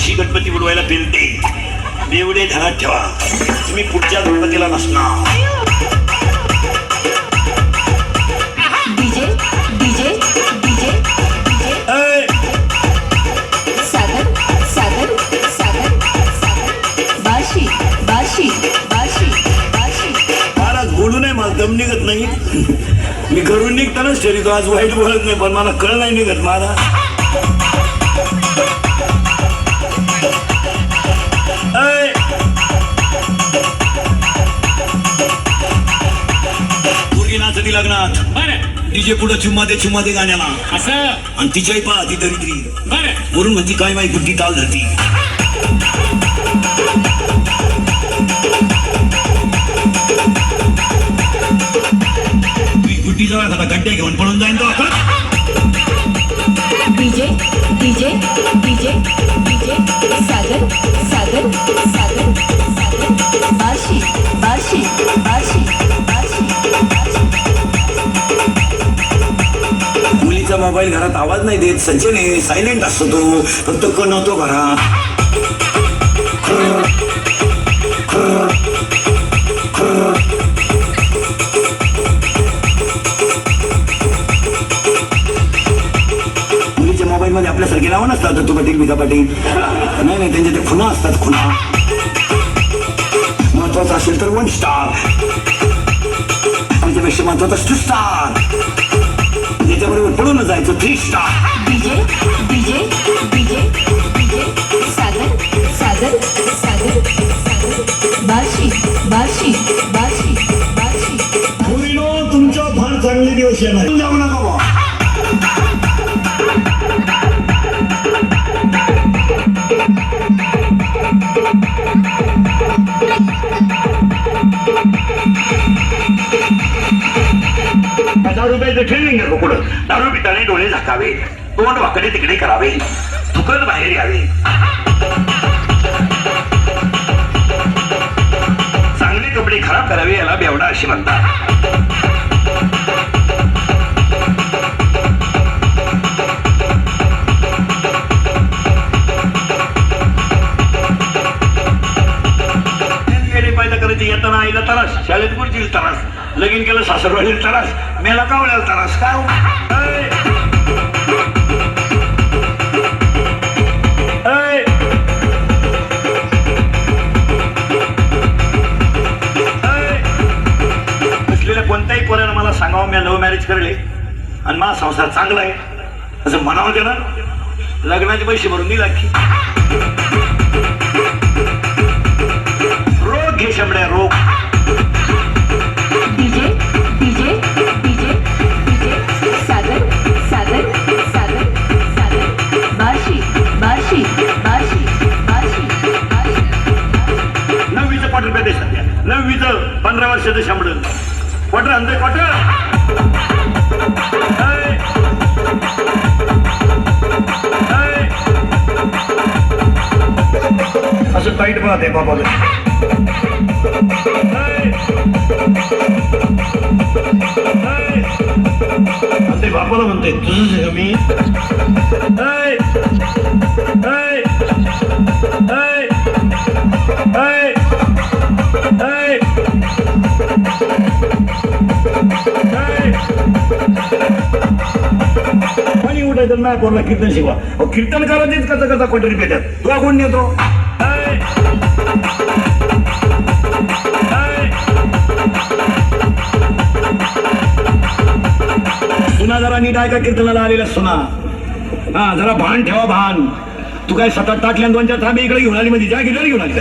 वर्षी गणपती बोलवायला पेलते. बेवडे ध्यानात ठेवा, तुम्ही पुढच्या गणपतीला नसणार. DJ DJ DJ DJ Sagar Sagar Sagar Sagar Bashi Bashi Bashi बाशी. Maharaj बोलू नये, मला दम निघत नाही. मी घरून निघतानाच ठरतो आज वाईट बोलत नाही, पण मला कळ नाही निघत महाराज. मुलगी नाचती लग्नात बरं डीजे पुढे चुम्मा दे गाण्याला असं आणि तिच्याही पहा ती दरिद्री बरं वरून म्हणती काय माहिती बुद्धी ताल धरती. गुड्डी जवळ आता गड्ड्या घेऊन पळून जाईन तो. DJ DJ DJ DJ Sagar Sagar Sagar Sagar Bashi Bashi Bashi बाशी. मुलीचा मोबाईल घरात आवाज नाही देत, संचने सायलेंट असतो तो, फक्त कण होतो घरात. मुलीच्या मोबाईल मध्ये आपल्यासारखी नावं नसतात, तू पाटील बिका पाटील. नाही नाही, त्यांच्या ते खुणा असतात, खुणा. महत्वाचं असेल तर 1 स्टार, आमच्यापेक्षा महत्वाचं 2 स्टार, त्याच्याबरोबर पळून जायचं 3 star. DJ DJ DJ DJ Sagar Sagar Sagar Sagar Bashi Bashi Bashi Bashi. मुलीनो, तुमच्या फार चांगले दिवस येणार, जाऊ नका बा. ₹10 ट्रेनिंग आहे कुठं. दारू पिताने डोळे झाकावे, तोंड वाकडे तिकडे करावे, थुकत बाहेर यावे, चांगले कपडे खराब करावे, याला बेवडा अशी म्हणतात. येताना आईला त्रास, शाळेत गुरुजीला त्रास, लगीन केलं सासरवाडीला त्रास, मेला कावल्याला त्रास. काय असलेल्या कोणत्याही पोरानं मला सांगावं मी लव्ह मॅरेज करले आणि माझा संसार चांगला आहे असं म्हणावं ते ना. लग्नाचे पैसे भरून दिला की रोग घे शंभड्या, रोग. DJ DJ DJ DJ Sagar Sagar Sagar Sagar Bashi Bashi Bashi Bashi बाशी. 9वीचं quarter पेटे सध्या, 9वीचं 15 वर्षाचं शंभर क्वार्टर आणतोय क्वार्टर. असं टाईट पाहते बाबाला. ते बापाला म्हणते तुझं मी कोणी उठायचं ना कोणाला कीर्तन शिकवा. कीर्तन करायचीच कसा कसा क्वार्टरी पेट्यात तुला कोण नेतो. सुना जरा नीट ऐका, कीर्तनाला आलेला सुना. हा जरा भान ठेवा, भान. तू काय 7-8 टाकल्या 2-4 थांबे इकडे घेऊन आली मध्ये, ज्या गिटार घेऊन आली.